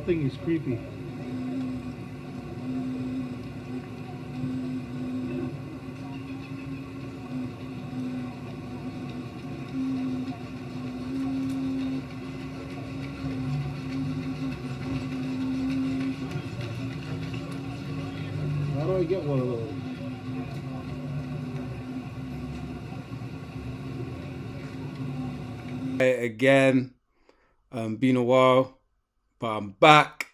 thing is creepy. How do I get one of those? Again, been a while, but I'm back.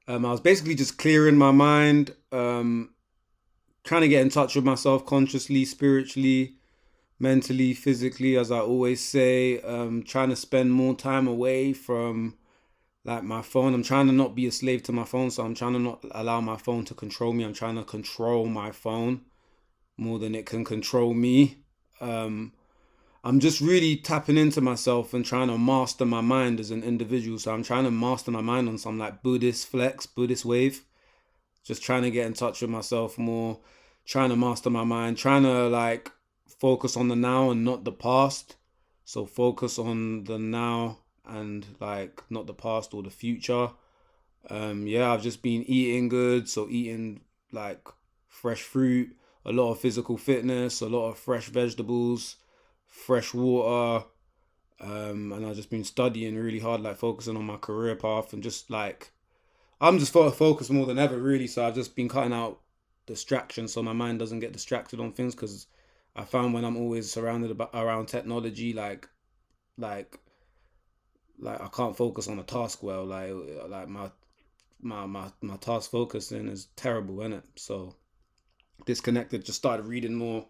I was basically just clearing my mind, trying to get in touch with myself consciously, spiritually, mentally, physically, as I always say. Trying to spend more time away from like my phone. I'm trying to not be a slave to my phone, so I'm trying to not allow my phone to control me. I'm trying to control my phone more than it can control me. Um, I'm just really tapping into myself and trying to master my mind as an individual. So I'm trying to master my mind on some like Buddhist flex, Buddhist wave. Just trying to get in touch with myself more, trying to master my mind, trying to like focus on the now and not the past. So focus on the now and like not the past or the future. Yeah, I've just been eating good, so eating like fresh fruit, a lot of physical fitness, a lot of fresh vegetables, fresh water, and I've just been studying really hard, like focusing on my career path and just like I'm just focused more than ever, really. So I've just been cutting out distractions so my mind doesn't get distracted on things because I found when I'm always surrounded about around technology, like like I can't focus on a task well. Like my task focusing is terrible, isn't it? So disconnected. Just started reading more,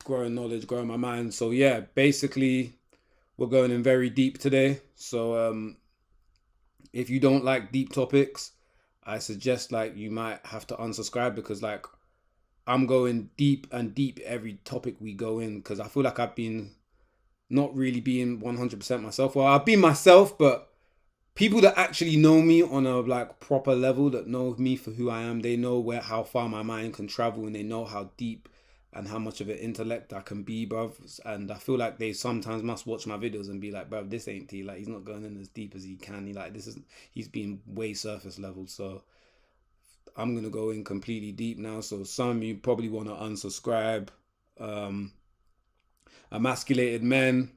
growing knowledge, growing my mind. So yeah, basically we're going in very deep today. So if you don't like deep topics, I suggest like you might have to unsubscribe because like I'm going deep and deep every topic we go in because I feel like I've been not really being 100% myself. Well, I've been myself, but people that actually know me on a like proper level that know me for who I am, they know where how far my mind can travel and they know how deep and how much of an intellect I can be, bruv. And I feel like they sometimes must watch my videos and be like, bruv, this ain't T. Like he's not going in as deep as he can. He's been way surface level. So I'm gonna go in completely deep now. So some of you probably wanna unsubscribe. Um Emasculated men,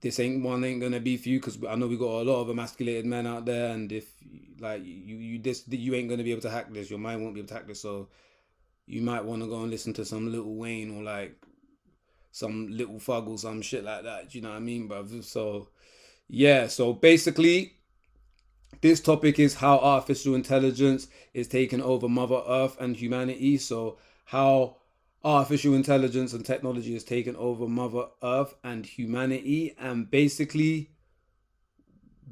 this ain't gonna be for you because I know we got a lot of emasculated men out there, and if like you ain't gonna be able to hack this. Your mind won't be able to hack this, so you might want to go and listen to some Little Wayne or like some Little Fug or some shit like that. Do you know what I mean, bruv? So yeah, so basically this topic is how artificial intelligence is taking over Mother Earth and humanity. So how artificial intelligence and technology is taking over Mother Earth and humanity, and basically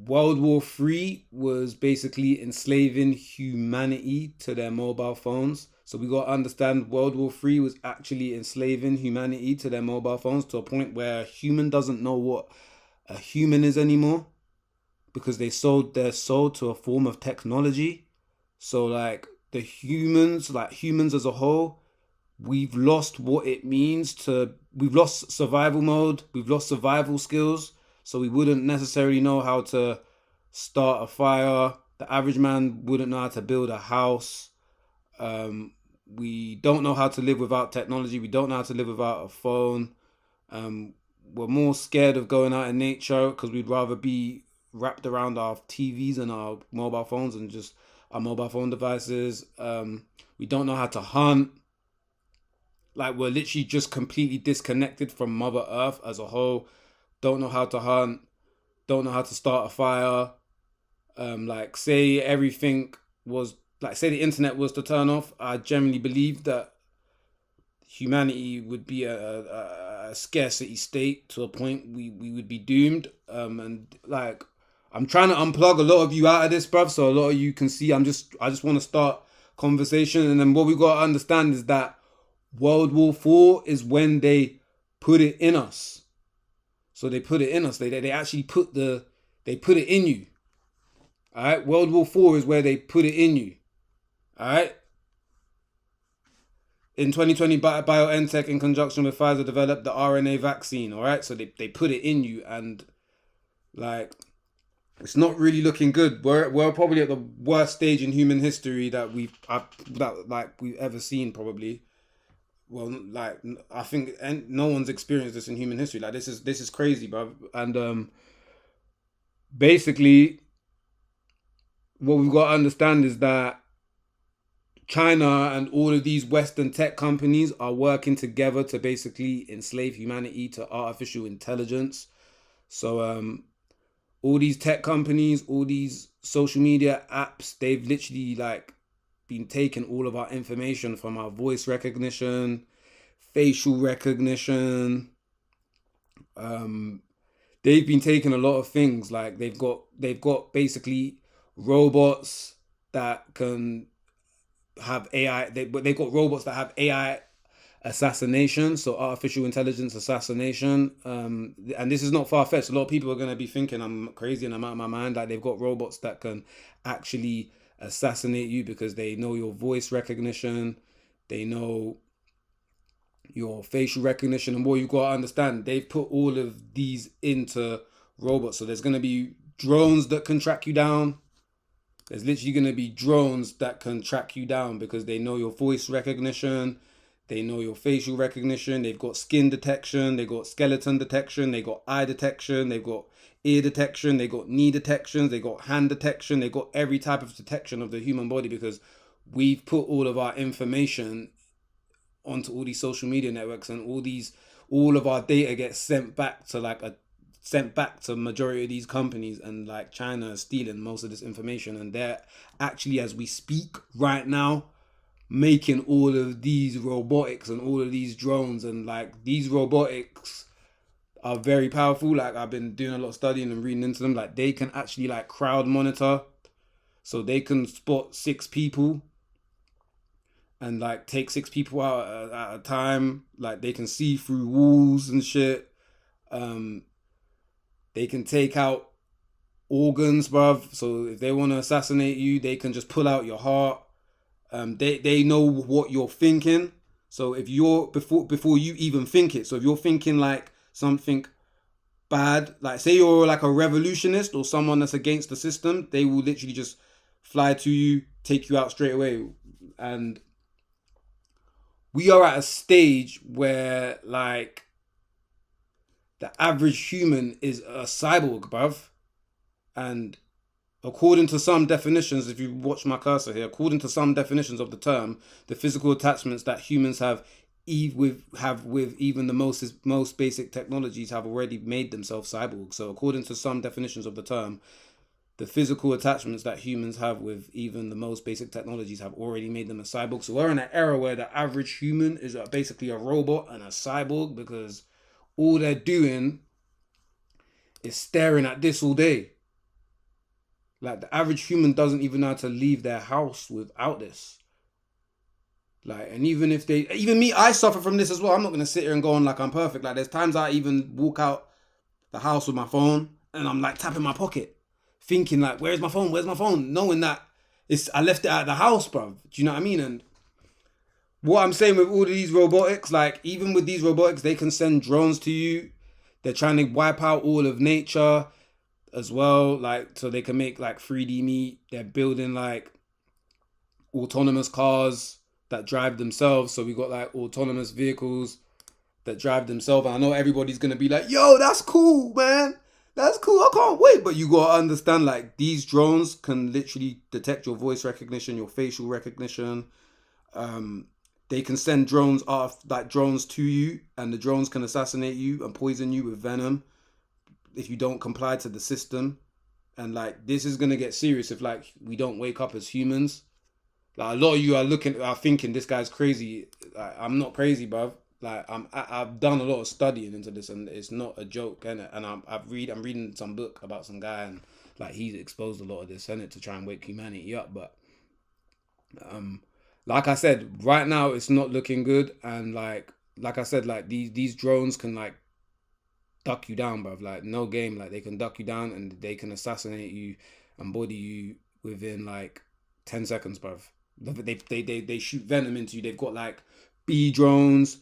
World War III was basically enslaving humanity to their mobile phones. So we got to understand World War III was actually enslaving humanity to their mobile phones to a point where a human doesn't know what a human is anymore because they sold their soul to a form of technology. So like humans as a whole, we've lost what it means to we've lost survival mode, we've lost survival skills, so we wouldn't necessarily know how to start a fire. The average man wouldn't know how to build a house. We don't know how to live without technology. We don't know how to live without a phone. We're more scared of going out in nature because we'd rather be wrapped around our TVs and our mobile phones and just our mobile phone devices. We don't know how to hunt. Like we're literally just completely disconnected from Mother Earth as a whole. Don't know how to hunt. Don't know how to start a fire. Like say everything was like say the internet was to turn off. I generally believe that humanity would be a scarcity state to a point we would be doomed. And like I'm trying to unplug a lot of you out of this, bruv, so a lot of you can see I just want to start conversation, and then what we gotta understand is that World War IV is when they put it in us. So they put it in us. They actually they put it in you. Alright? World War IV is where they put it in you. Alright? In 2020, BioNTech in conjunction with Pfizer developed the RNA vaccine. Alright? So they put it in you, and like It's not really looking good. We're probably at the worst stage in human history we've ever seen, probably. Well, like I think, and no one's experienced this in human history. Like this is crazy, bro. And basically, what we've got to understand is that China and all of these Western tech companies are working together to basically enslave humanity to artificial intelligence. So all these tech companies, all these social media apps, they've literally like been taking all of our information from our voice recognition, facial recognition. Um, they've been taking a lot of things. Like they've got basically robots that can have AI. They've got robots that have AI assassination, so artificial intelligence assassination. And this is not far fetched. A lot of people are going to be thinking I'm crazy and I'm out of my mind. Like they've got robots that can actually assassinate you because they know your voice recognition, they know your facial recognition, and what you've got to understand, they've put all of these into robots. So there's going to be drones that can track you down. There's literally going to be drones that can track you down because they know your voice recognition, they know your facial recognition, they've got skin detection, they've got skeleton detection, they've got eye detection, they've got ear detection, they've got knee detections, they've got hand detection, they've got every type of detection of the human body because we've put all of our information onto all these social media networks, and all of our data gets sent back to majority of these companies, and like China is stealing most of this information, and they're actually, as we speak right now, making all of these robotics and all of these drones, and like these robotics are very powerful. Like I've been doing a lot of studying and reading into them. Like they can actually like crowd monitor, so they can spot six people and like take six people out at a time. Like they can see through walls and shit. Um, they can take out organs, bruv. So if they want to assassinate you, they can just pull out your heart. They know what you're thinking. So if you're before you even think it. So if you're thinking like something bad, like say you're like a revolutionist or someone that's against the system, they will literally just fly to you, take you out straight away. And we are at a stage where like the average human is a cyborg, bruv. And according to some definitions, if you watch my cursor here, according to some definitions of the term, the physical attachments that humans have with even the most basic technologies have already made themselves cyborgs. So according to some definitions of the term, the physical attachments that humans have with even the most basic technologies have already made them a cyborg. So we're in an era where the average human is basically a robot and a cyborg because all they're doing is staring at this all day. Like the average human doesn't even know how to leave their house without this. Like, and even me, I suffer from this as well. I'm not gonna sit here and go on like I'm perfect. Like, there's times I even walk out the house with my phone and I'm like tapping my pocket, thinking like, "Where's my phone? Where's my phone?" Knowing that I left it at the house, bro. Do you know what I mean? And what I'm saying with all of these robotics, like even with these robotics, they can send drones to you. They're trying to wipe out all of nature as well, like so they can make like 3D meat. They're building like autonomous cars that drive themselves. So we got like autonomous vehicles that drive themselves. And I know everybody's gonna be like, "Yo, that's cool, man. That's cool. I can't wait." But you gotta understand, like these drones can literally detect your voice recognition, your facial recognition. Um, they can send drones off, like drones to you, and the drones can assassinate you and poison you with venom if you don't comply to the system. And like this is gonna get serious if like we don't wake up as humans. Like a lot of you are thinking this guy's crazy. Like, I'm not crazy, bruv. Like I've done a lot of studying into this, and it's not a joke, innit? And I'm reading some book about some guy, and like he's exposed a lot of this, innit, to try and wake humanity up. But um, like I said, right now it's not looking good, and like I said, like these drones can like duck you down, bruv. Like no game, like they can duck you down and they can assassinate you and body you within like 10 seconds, bruv. They shoot venom into you. They've got like bee drones,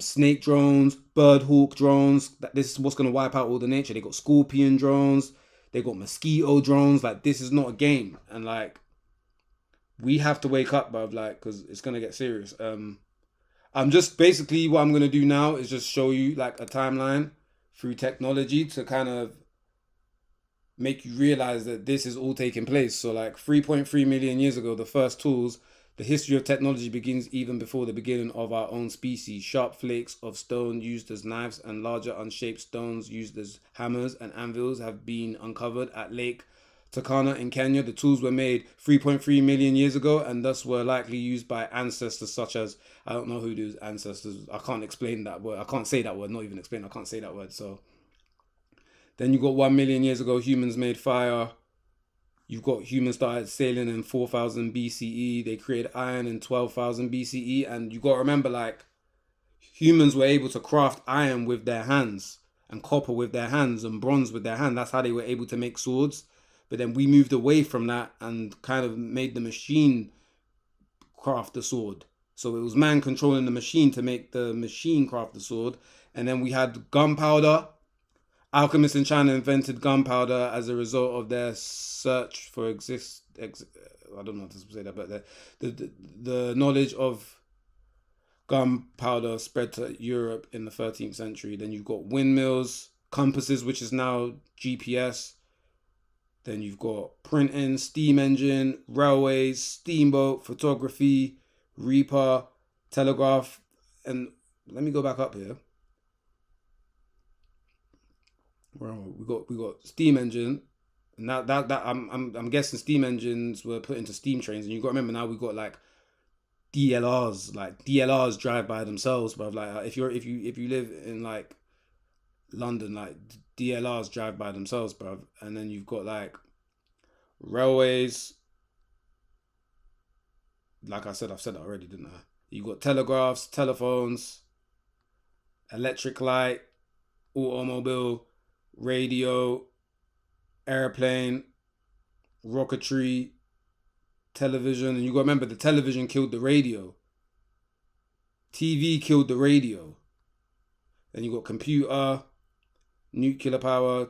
snake drones, bird hawk drones. This is what's gonna wipe out all the nature. They got scorpion drones. They got mosquito drones. Like, this is not a game. And like, we have to wake up, bruv, like, because it's gonna get serious. I'm just basically what I'm gonna do now is just show you like a timeline through technology to kind of make you realize that this is all taking place. So like 3.3 million years ago, the first tools, the history of technology begins even before the beginning of our own species. Sharp flakes of stone used as knives and larger unshaped stones used as hammers and anvils have been uncovered at Lake Turkana in Kenya. The tools were made 3.3 million years ago and thus were likely used by ancestors such as, I don't know who those ancestors, I can't explain that word. I can't say that word, not even explain, I can't say that word. So then you got 1 million years ago, humans made fire. You've got humans started sailing in 4000 BCE. They created iron in 12,000 BCE. And you got to remember, like, humans were able to craft iron with their hands and copper with their hands and bronze with their hand. That's how they were able to make swords. But then we moved away from that and kind of made the machine craft the sword. So it was man controlling the machine to make the machine craft the sword. And then we had gunpowder. Alchemists in China invented gunpowder as a result of their search for I don't know if to say that, but the knowledge of gunpowder spread to Europe in the 13th century. Then you've got windmills, compasses, which is now GPS. Then you've got printing, steam engine, railways, steamboat, photography, reaper, telegraph, and let me go back up here. We got steam engine, and that I'm guessing steam engines were put into steam trains, and you got to remember now we got like DLRs, like DLRs drive by themselves, but like if you live in like London, like DLRs drive by themselves, bro. And then you've got like railways. Like I said, I've said that already, didn't I? You've got telegraphs, telephones, electric light, automobile, radio, airplane, rocketry, television. And you got to remember the television killed the radio. TV killed the radio. Then you got computer, nuclear power,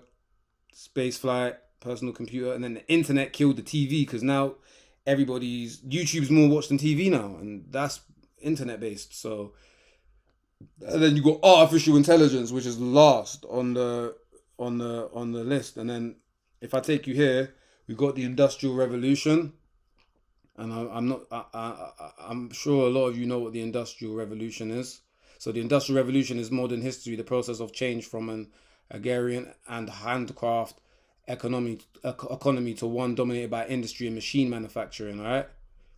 space flight, personal computer, and then the internet killed the TV because now YouTube's more watched than TV now, and that's internet based. So, and then you got artificial intelligence, which is last on the list. And then if I take you here, we got the Industrial Revolution, and I'm sure a lot of you know what the Industrial Revolution is. So the Industrial Revolution is modern history, the process of change from an agrarian and handcraft economy to one dominated by industry and machine manufacturing. All right,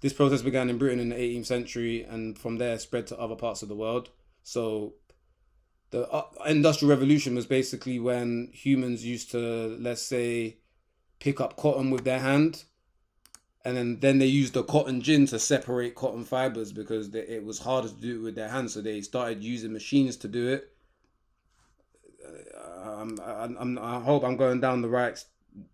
this process began in Britain in the 18th century, and from there spread to other parts of the world. So the Industrial Revolution was basically when humans used to, let's say, pick up cotton with their hand, and then they used the cotton gin to separate cotton fibers because it was harder to do it with their hands. So they started using machines to do it. I hope I'm going down the right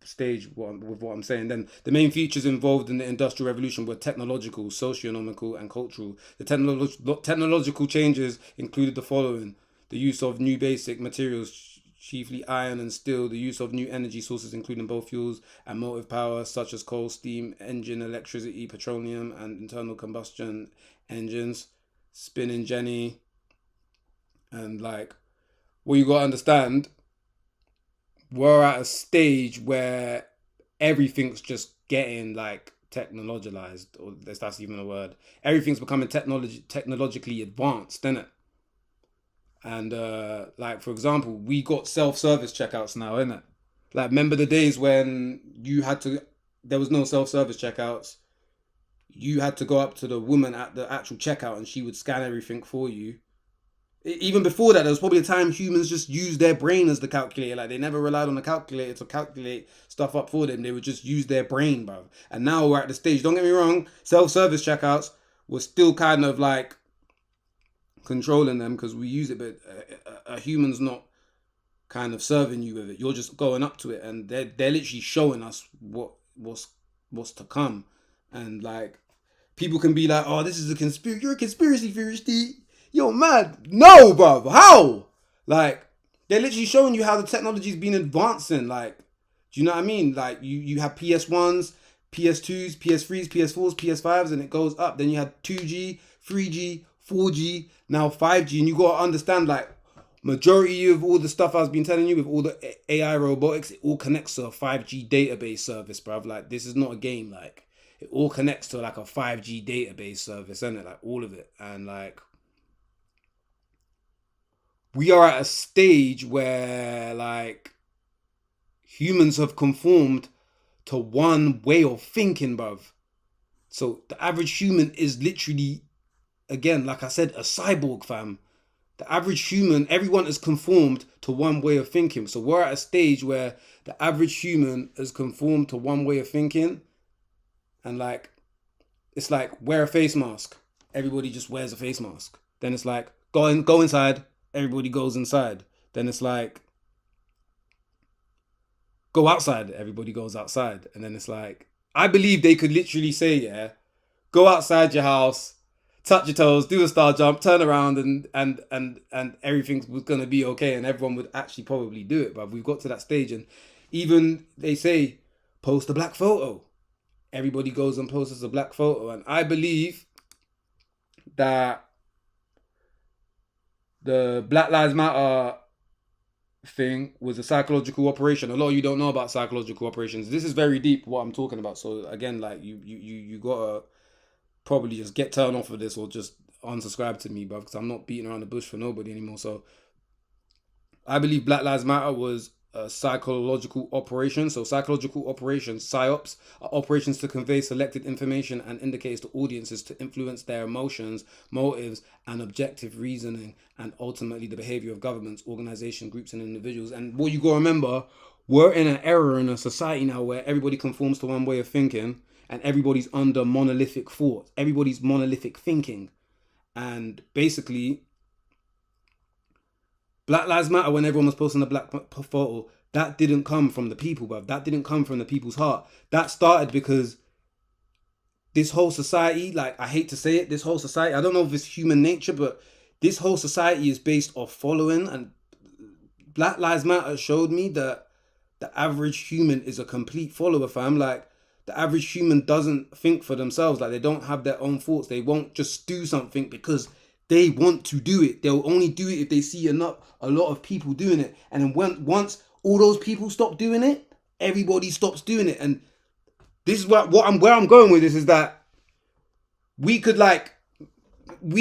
stage with what I'm saying. Then the main features involved in the Industrial Revolution were technological, socio-economical, and cultural. The technological changes included the following: the use of new basic materials, chiefly iron and steel, the use of new energy sources, including both fuels and motive power, such as coal, steam engine, electricity, petroleum, and internal combustion engines, spinning jenny, and like, what you gotta understand, we're at a stage where everything's just getting like technologized, or if that's even a word. Everything's becoming technologically advanced, isn't it? And like for example, we got self-service checkouts now, innit? Like remember the days when there was no self-service checkouts. You had to go up to the woman at the actual checkout and she would scan everything for you. Even before that, there was probably a time humans just used their brain as the calculator. Like they never relied on the calculator to calculate stuff up for them. They would just use their brain, bro. And now we're at the stage, don't get me wrong, self-service checkouts were still kind of like controlling them because we use it, but a human's not kind of serving you with it. You're just going up to it, and they're literally showing us what's to come. And like people can be like, "Oh, this is a conspiracy. You're a conspiracy theorist. You're mad." No, bro. How? Like they're literally showing you how the technology's been advancing. Like Do you know what I mean? Like you have PS1s, PS2s, PS3s, PS4s, PS5s, and it goes up. Then you had 2G, 3G, 4G, now 5G, and you gotta understand like majority of all the stuff I've been telling you with all the AI robotics, it all connects to a 5G database service, bruv. Like this is not a game. Like it all connects to like a 5G database service, isn't it? Like all of it, and like we are at a stage where like humans have conformed to one way of thinking, bruv. So the average human is literally, again, like I said, a cyborg, fam. The average human, everyone is conformed to one way of thinking. So we're at a stage where the average human is conformed to one way of thinking, and like it's like wear a face mask. Everybody just wears a face mask. Then it's like go inside. Everybody goes inside. Then it's like go outside. Everybody goes outside. And then it's like I believe they could literally say, yeah, go outside your house, touch your toes, do a star jump, turn around, and everything was gonna be okay, and everyone would actually probably do it. But we've got to that stage, and even they say post a black photo. Everybody goes and posts a black photo, and I believe that the Black Lives Matter thing was a psychological operation. A lot of you don't know about psychological operations. This is very deep what I'm talking about. So again, like you gotta probably just get turned off of this or just unsubscribe to me, bro, because I'm not beating around the bush for nobody anymore. So I believe Black Lives Matter was a psychological operation. So psychological operations, psyops, are operations to convey selected information and indicators to audiences to influence their emotions, motives, and objective reasoning, and ultimately the behavior of governments, organizations, groups, and individuals. And what you gotta remember, we're in an era in a society now where everybody conforms to one way of thinking and everybody's under monolithic thought. Everybody's monolithic thinking. And basically, Black Lives Matter, when everyone was posting a black photo, that didn't come from the people, bruv. That didn't come from the people's heart. That started because this whole society, like, I hate to say it, this whole society, I don't know if it's human nature, but this whole society is based off following. And Black Lives Matter showed me that the average human is a complete follower, fam. Like, the average human doesn't think for themselves. Like, they don't have their own thoughts. They won't just do something because they want to do it. They'll only do it if they see a lot of people doing it. And then once all those people stop doing it, everybody stops doing it. And this is where I'm going with this is that we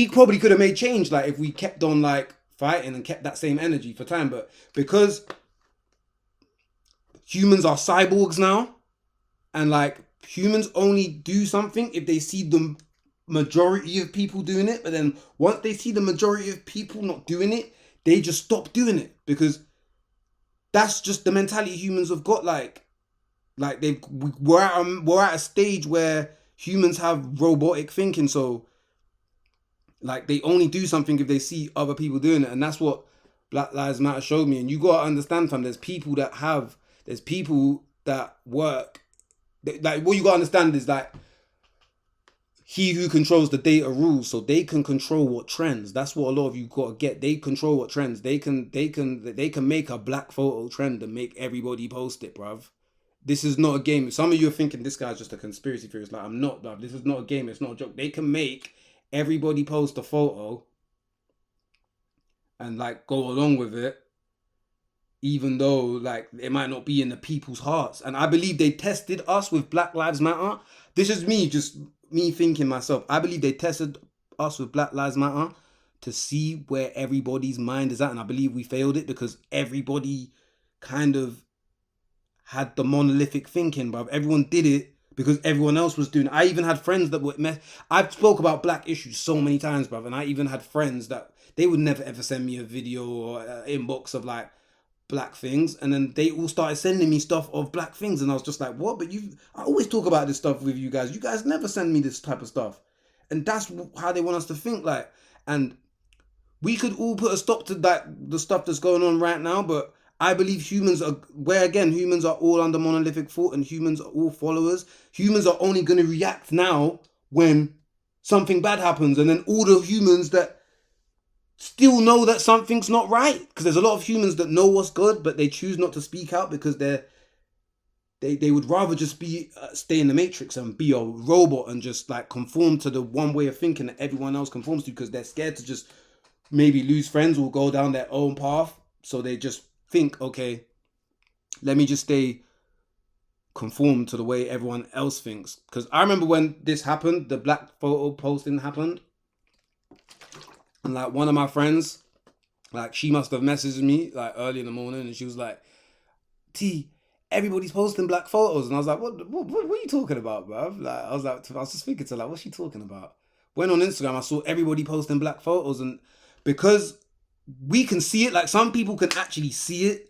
probably could have made change, like, if we kept on like fighting and kept that same energy for time. But because humans are cyborgs now, and like humans only do something if they see the majority of people doing it. But then once they see the majority of people not doing it, they just stop doing it, because that's just the mentality humans have got. Like we're at a stage where humans have robotic thinking. So like they only do something if they see other people doing it, and that's what Black Lives Matter showed me. And you gotta understand, fam, there's people that work. Like, what you gotta understand is that he who controls the data rules, so they can control what trends. That's what a lot of you gotta get. They control what trends. They can make a black photo trend and make everybody post it, bruv. This is not a game. Some of you are thinking this guy's just a conspiracy theorist. Like, I'm not, bruv. This is not a game. It's not a joke. They can make everybody post a photo and like go along with it, even though like it might not be in the people's hearts. And I believe they tested us with Black Lives Matter. This is me thinking myself. I believe they tested us with Black Lives Matter to see where everybody's mind is at, and I believe we failed it because everybody kind of had the monolithic thinking, bruv. Everyone did it because everyone else was doing it. I even had friends that would I've spoke about black issues so many times, bruv, and I even had friends that they would never ever send me a video or inbox of like black things, and then they all started sending me stuff of black things, and I was just like, what? But I always talk about this stuff with you guys never send me this type of stuff. And that's how they want us to think. Like, and we could all put a stop to that, the stuff that's going on right now, but I believe humans are all under monolithic thought, and humans are all followers. Humans are only going to react now when something bad happens, and then all the humans that still know that something's not right, because there's a lot of humans that know what's good, but they choose not to speak out because they're they would rather just be stay in the matrix and be a robot and just like conform to the one way of thinking that everyone else conforms to, because they're scared to just maybe lose friends or go down their own path. So they just think, okay, let me just stay conformed to the way everyone else thinks. Because I remember when this happened, the black photo posting happened, and like one of my friends, like she must have messaged me like early in the morning, and she was like, T, everybody's posting black photos. And I was like, what are you talking about, bruv? Like, I was just thinking to her, like, what's she talking about? Went on Instagram, I saw everybody posting black photos. And because we can see it, like some people can actually see it.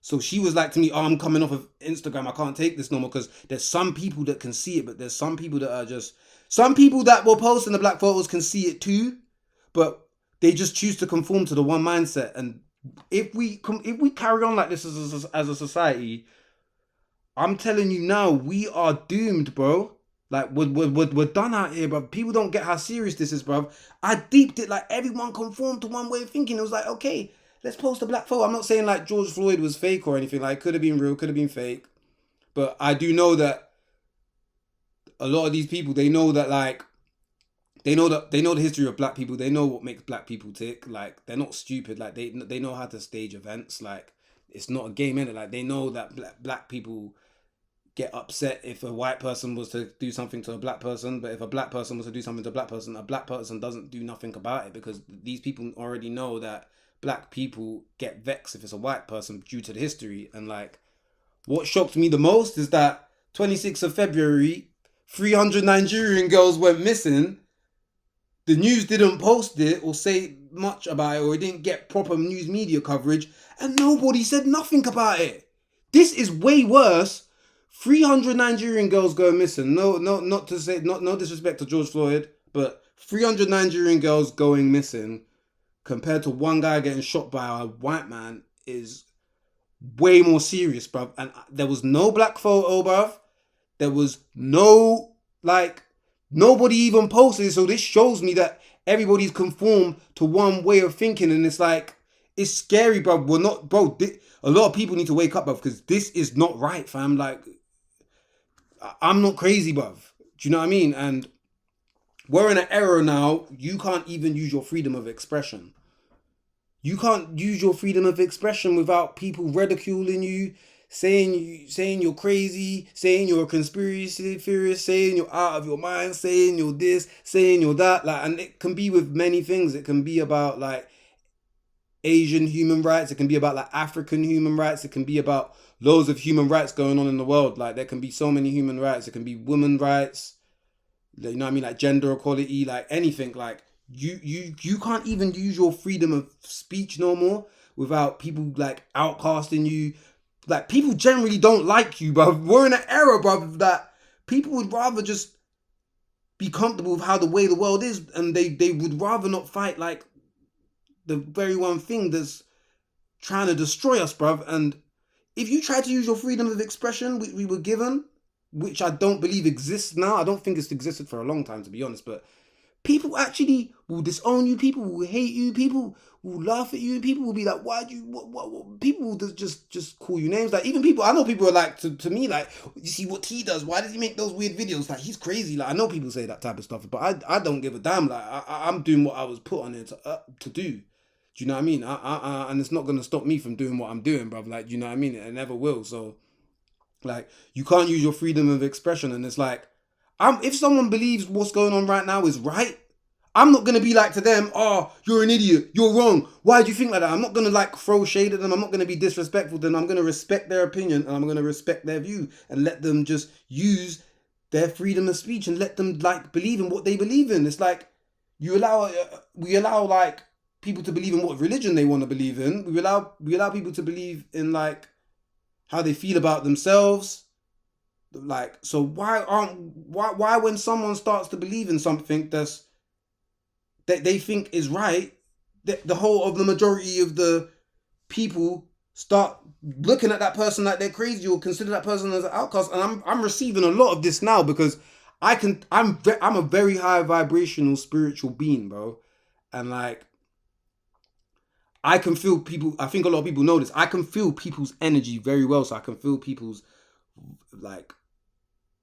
So she was like to me, oh, I'm coming off of Instagram. I can't take this no more, because there's some people that can see it, but there's some people that are just, some people that were posting the black photos can see it too, but they just choose to conform to the one mindset. And if we carry on like this as a society, I'm telling you now, we are doomed, bro. Like we're done out here, bro. People don't get how serious this is, bro. I deeped it, like everyone conformed to one way of thinking. It was like, okay, let's post a black photo. I'm not saying like George Floyd was fake or anything. Like, could have been real, could have been fake. But I do know that a lot of these people, they know that like they know the history of black people. They know what makes black people tick. Like, they're not stupid. Like, they know how to stage events. Like, it's not a game, innit? Like, they know that black people get upset if a white person was to do something to a black person, but if a black person was to do something to a black person doesn't do nothing about it, because these people already know that black people get vexed if it's a white person due to the history. And like, what shocked me the most is that 26th of February, 300 Nigerian girls went missing. The news didn't post it or say much about it, or it didn't get proper news media coverage, and nobody said nothing about it. This is way worse. 300 Nigerian girls go missing. Not to say, no disrespect to George Floyd, but 300 Nigerian girls going missing compared to one guy getting shot by a white man is way more serious, bruv. And there was no black photo, bruv. There was no, like, nobody even posted. So this shows me that everybody's conformed to one way of thinking. And it's like, it's scary, bro. We're not, bro. A lot of people need to wake up, bro, because this is not right, fam. Like, I'm not crazy, bruv. Do you know what I mean? And we're in an era now, you can't even use your freedom of expression. You can't use your freedom of expression without people ridiculing you, saying you're crazy, saying you're a conspiracy theorist, saying you're out of your mind, saying you're this, saying you're that. Like, and it can be with many things. It can be about like Asian human rights. It can be about like African human rights. It can be about loads of human rights going on in the world. Like, there can be so many human rights. It can be women rights. You know what I mean? Like gender equality, like anything. Like, you can't even use your freedom of speech no more without people like outcasting you. Like, people generally don't like you, bro. We're in an era, bro, that people would rather just be comfortable with how the way the world is, and they would rather not fight like the very one thing that's trying to destroy us, bruv. And if you try to use your freedom of expression, which we were given, which I don't believe exists now, I don't think it's existed for a long time, to be honest, but people actually will disown you, people will hate you, people will laugh at you, people will be like, why do you, what? People will just call you names. Like, even people, I know people are like, to me, like, you see what he does, why does he make those weird videos? Like, he's crazy. Like, I know people say that type of stuff, but I don't give a damn. Like, I'm doing what I was put on here to do. Do you know what I mean? And it's not going to stop me from doing what I'm doing, bruv. Like, do you know what I mean? It never will. So, like, you can't use your freedom of expression. And it's like, if someone believes what's going on right now is right, I'm not going to be like to them, oh, you're an idiot, you're wrong, why do you think like that? I'm not going to like throw shade at them. I'm not going to be disrespectful to them. I'm going to respect their opinion, and I'm going to respect their view, and let them just use their freedom of speech and let them like believe in what they believe in. It's like, we allow like people to believe in what religion they want to believe in. We allow people to believe in like how they feel about themselves. Like, so why when someone starts to believe in something that they think is right, the whole of the majority of the people start looking at that person like they're crazy or consider that person as an outcast. And I'm receiving a lot of this now, because I'm a very high vibrational spiritual being, bro. And like, I can feel people, I think a lot of people know this, I can feel people's energy very well. So I can feel people's like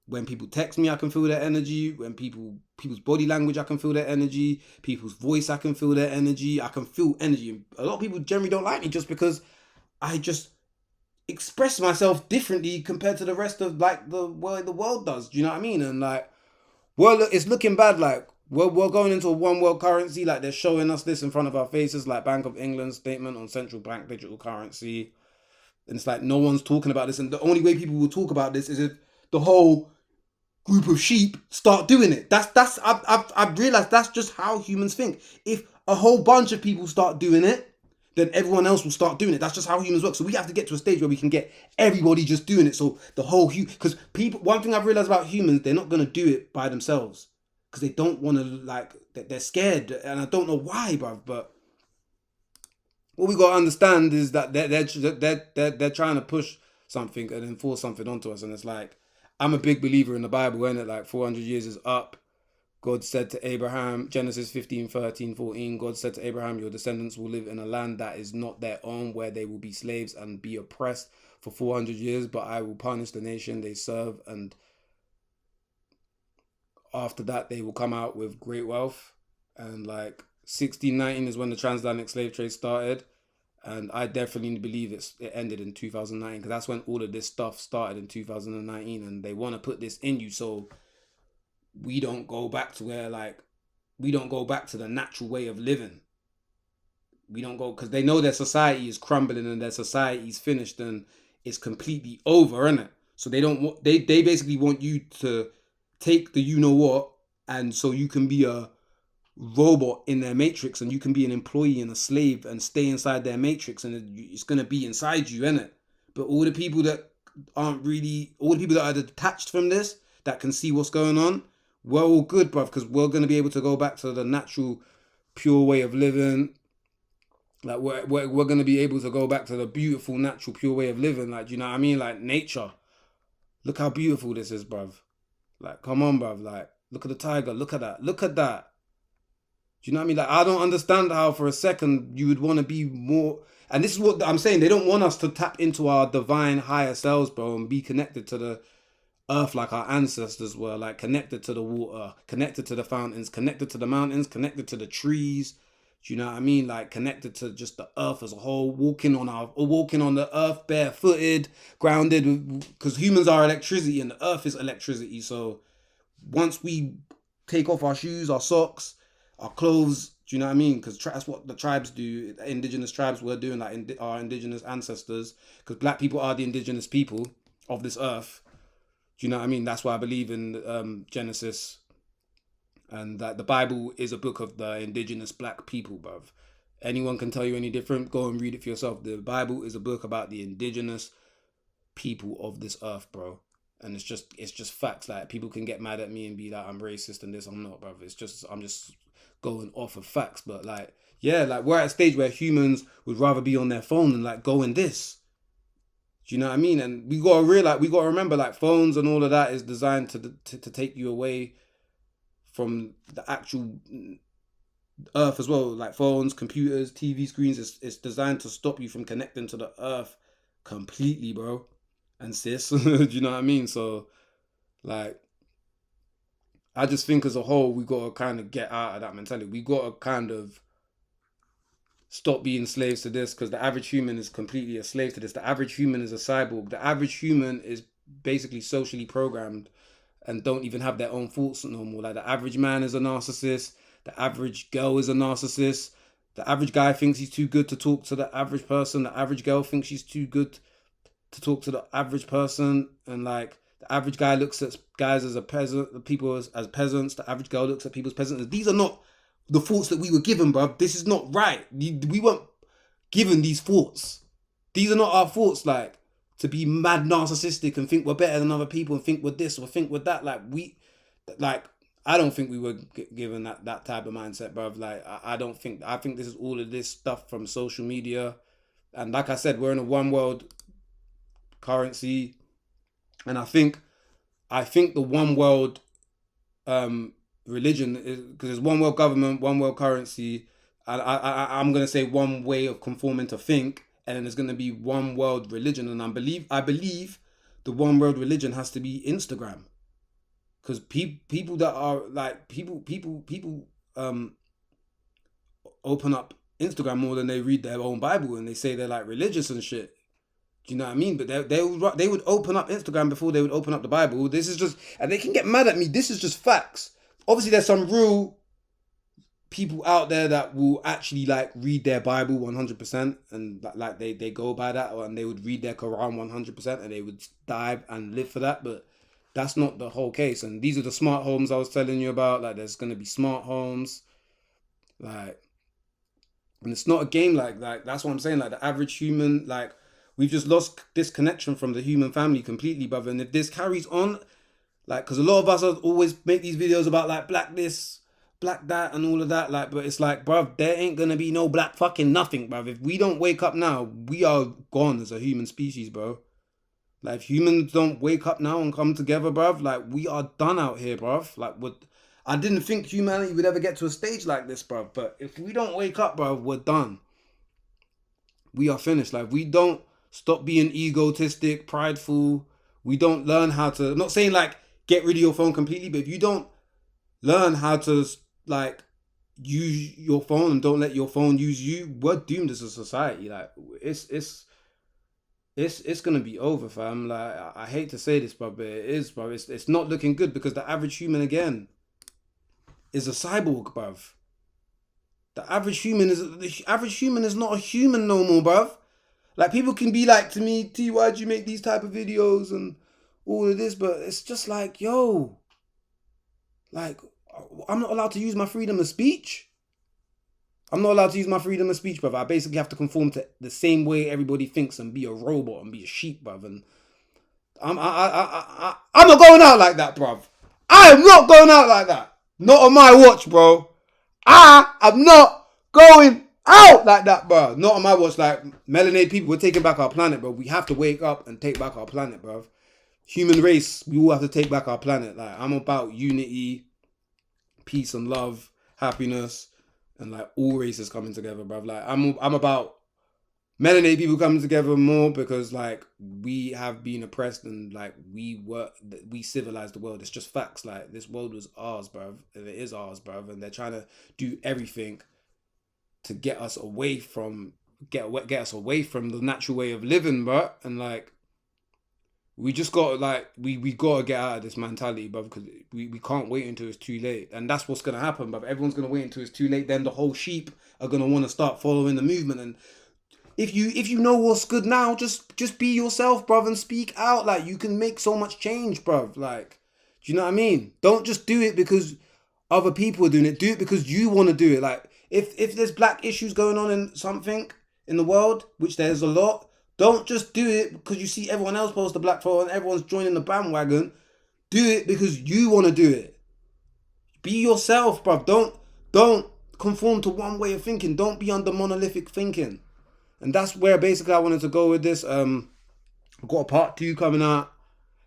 when people text me, I can feel their energy. When people's body language, I can feel their energy. People's voice, I can feel their energy. I can feel energy. A lot of people generally don't like me just because I just express myself differently compared to the rest of like the world does. Do you know what I mean? And like, well, it's looking bad. Like we're going into a one world currency. Like they're showing us this in front of our faces. Like Bank of England statement on central bank digital currency. And it's like no one's talking about this. And the only way people will talk about this is if the whole group of sheep start doing it. I've realized that's just how humans think. If a whole bunch of people start doing it, then everyone else will start doing it. That's just how humans work. So we have to get to a stage where we can get everybody just doing it. So the whole because people, one thing I've realized about humans, they're not gonna do it by themselves because they don't want to like they're scared, and I don't know why, bruv. But what we gotta understand is that they're trying to push something and enforce something onto us, and it's like I'm a big believer in the Bible, when it like 400 years is up. God said to Abraham, Genesis 15, 13, 14, God said to Abraham, your descendants will live in a land that is not their own, where they will be slaves and be oppressed for 400 years, but I will punish the nation they serve, and after that they will come out with great wealth. And like 1619 is when the transatlantic slave trade started. And I definitely believe it ended in 2009, because that's when all of this stuff started in 2019, and they want to put this in you so we don't go back to where like we don't go back to the natural way of living. We don't go, because they know their society is crumbling and their society is finished and it's completely over, isn't it? So they don't want they basically want you to take the you know what, and so you can be a robot in their matrix, and you can be an employee and a slave and stay inside their matrix, and it's going to be inside you, isn't it? But all the people that all the people that are detached from this, that can see what's going on, we're all good, bruv, because we're going to be able to go back to the natural, pure way of living. Like we're going to be able to go back to the beautiful, natural, pure way of living. Like, do you know what I mean? Like nature. Look how beautiful this is, bruv. Like, come on, bruv. Like, look at the tiger. Look at that. Look at that. Do you know what I mean? Like, I don't understand how for a second you would want to be more. And this is what I'm saying. They don't want us to tap into our divine higher selves, bro, and be connected to the earth like our ancestors were, like connected to the water, connected to the fountains, connected to the mountains, connected to the trees. Do you know what I mean? Like connected to just the earth as a whole, walking on the earth barefooted, grounded, because humans are electricity and the earth is electricity. So once we take off our shoes, our socks, our clothes, do you know what I mean? Because that's what the tribes do. Indigenous tribes were doing, like our indigenous ancestors, because black people are the indigenous people of this earth. Do you know what I mean? That's why I believe in Genesis, and that the Bible is a book of the indigenous black people, bruv. Anyone can tell you any different. Go and read it for yourself. The Bible is a book about the indigenous people of this earth, bro. And it's just facts. Like, people can get mad at me and be like, I'm racist and this. I'm not, bruv. I'm just going off of facts. But like, yeah, like we're at a stage where humans would rather be on their phone than like go in this. Do you know what I mean? And we gotta realize, we gotta remember, like phones and all of that is designed to take you away from the actual earth as well. Like phones, computers, TV screens, it's designed to stop you from connecting to the earth completely, bro. And sis, do you know what I mean? So, like, I just think as a whole, we gotta kind of get out of that mentality. We gotta kind of stop being slaves to this, because the average human is completely a slave to this. The average human is a cyborg. The average human is basically socially programmed and don't even have their own thoughts no more. Like the average man is a narcissist. The average girl is a narcissist. The average guy thinks he's too good to talk to the average person. The average girl thinks she's too good to talk to the average person. And like the average guy looks at guys as a peasant, the people as peasants. The average girl looks at people as peasants. These are not the thoughts that we were given, bruv. This is not right. We weren't given these thoughts. These are not our thoughts, like, to be mad narcissistic and think we're better than other people and think we're this or think we're that. I don't think we were given that type of mindset, bruv. Like, I think this is all of this stuff from social media. And like I said, we're in a one world currency. And I think the one world religion is, because there's one world government, one world currency. I'm gonna say one way of conforming to think, and then there's gonna be one world religion. And I believe the one world religion has to be Instagram, because people that are like people open up Instagram more than they read their own Bible, and they say they're like religious and shit. Do you know what I mean? But they would open up Instagram before they would open up the Bible. This is just, and they can get mad at me. This is just facts. Obviously, there's some real people out there that will actually like read their Bible 100%, and like they go by that, and they would read their Quran 100%, and they would die and live for that. But that's not the whole case. And these are the smart homes I was telling you about. Like, there's gonna be smart homes, like, and it's not a game like that's what I'm saying. Like, the average human, like, we've just lost this connection from the human family completely, brother. And if this carries on, like, because a lot of us always make these videos about like black this, black that, and all of that, like, but it's like, bruv, there ain't gonna be no black fucking nothing, bruv. If we don't wake up now, we are gone as a human species, bro. Like, if humans don't wake up now and come together, bruv, like, we are done out here, bruv. Like, I didn't think humanity would ever get to a stage like this, bruv. But if we don't wake up, bruv, we're done. We are finished. Like, we don't stop being egotistic, prideful. We don't learn how to, I'm not saying like get rid of your phone completely, but if you don't learn how to like use your phone and don't let your phone use you, we're doomed as a society. Like, it's gonna be over, fam. Like, I hate to say this, but it is, bro. It's not looking good, because the average human again is a cyborg, bruv. The average human is not a human no more, bruv. Like, people can be like to me, T, why'd you make these type of videos and all of this? But it's just like, yo, like, I'm not allowed to use my freedom of speech. I'm not allowed to use my freedom of speech, brother. I basically have to conform to the same way everybody thinks and be a robot and be a sheep, brother. And I'm not going out like that, bruv. I am not going out like that. Not on my watch, bro. I am not going out like that, bro. Not on my watch. Like, melanated people, we're taking back our planet, bro. We have to wake up and take back our planet, bro. Human race, we all have to take back our planet. Like, I'm about unity, peace and love, happiness, and like all races coming together, bro. Like, I'm about melanated people coming together more, because like we have been oppressed, and like we civilized the world. It's just facts. Like, this world was ours, bruv, and it is ours, bruv, and they're trying to do everything to get us away from the natural way of living, bruv. And like, we just got like we gotta get out of this mentality, bruv, because we can't wait until it's too late. And that's what's gonna happen, bruv. Everyone's gonna wait until it's too late. Then the whole sheep are gonna want to start following the movement. And if you know what's good now, just be yourself, bruv, and speak out. Like, you can make so much change, bruv. Like, do you know what I mean? Don't just do it because other people are doing it. Do it because you want to do it. Like, if there's black issues going on in something in the world, which there's a lot, don't just do it because you see everyone else post a black photo and everyone's joining the bandwagon. Do it because you want to do it. Be yourself, bruv. Don't conform to one way of thinking. Don't be under monolithic thinking. And that's where basically I wanted to go with this. I've got a part 2 coming out.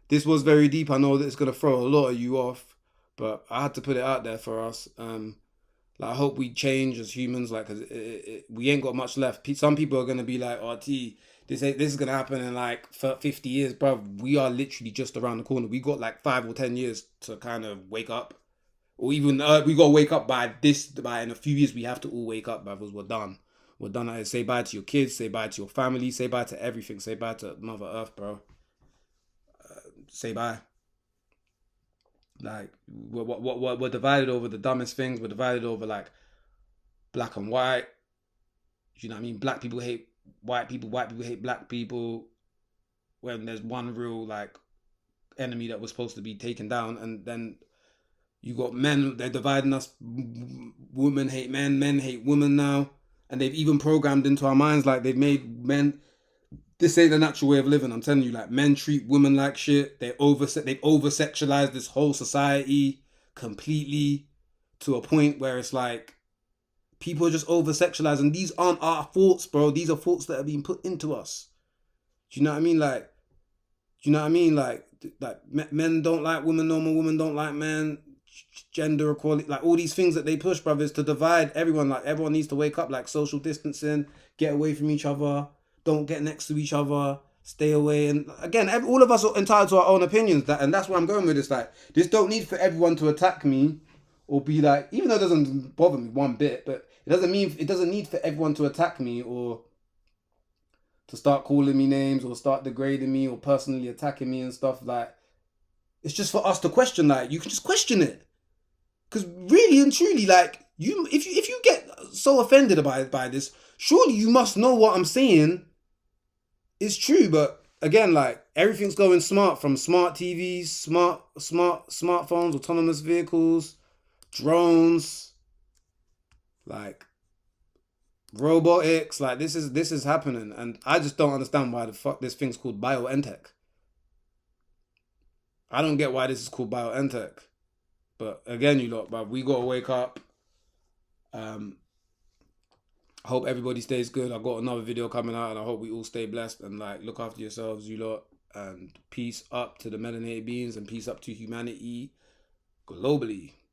This was very deep. I know that it's going to throw a lot of you off, but I had to put it out there for us. Like, I hope we change as humans, like, cause we ain't got much left. Some people are going to be like, oh, T, this is going to happen in like 50 years, bro. We are literally just around the corner. We got like 5 or 10 years to kind of wake up. Or even, we got to wake up by in a few years, we have to all wake up, brothers. We're done. We're done. Say bye to your kids. Say bye to your family. Say bye to everything. Say bye to Mother Earth, bro. Say bye. Like, we're divided over the dumbest things. We're divided over like black and white. You know what I mean? Black people hate white people. White people hate black people. When there's one real like enemy that was supposed to be taken down, and then you got men. They're dividing us. Women hate men. Men hate women now. And they've even programmed into our minds, like, they've made men, this ain't the natural way of living. I'm telling you, like, men treat women like shit. They've over-sexualized this whole society completely, to a point where it's like, people are just over-sexualized. And these aren't our thoughts, bro. These are thoughts that are being put into us. Do you know what I mean? Like, men don't like women no more. Women don't like men. Gender equality, like all these things that they push, brothers, to divide everyone. Like, everyone needs to wake up, like social distancing, get away from each other, don't get next to each other, stay away. And again, all of us are entitled to our own opinions. And that's where I'm going with this. Like, this don't need for everyone to attack me or be like, even though it doesn't bother me one bit, but it doesn't need for everyone to attack me or to start calling me names or start degrading me or personally attacking me and stuff. Like, it's just for us to question. Like, you can just question it, because really and truly, like, if you get so offended by this, surely you must know what I'm saying is true. But again, like, everything's going smart, from smart TVs, smartphones, autonomous vehicles, drones, like robotics. Like, this is happening, and I just don't understand why the fuck this thing's called BioNTech. I don't get why this is called BioNTech. But again, you lot, but we gotta wake up. I hope everybody stays good. I've got another video coming out, and I hope we all stay blessed and like look after yourselves, you lot. And peace up to the melanated beings, and peace up to humanity globally.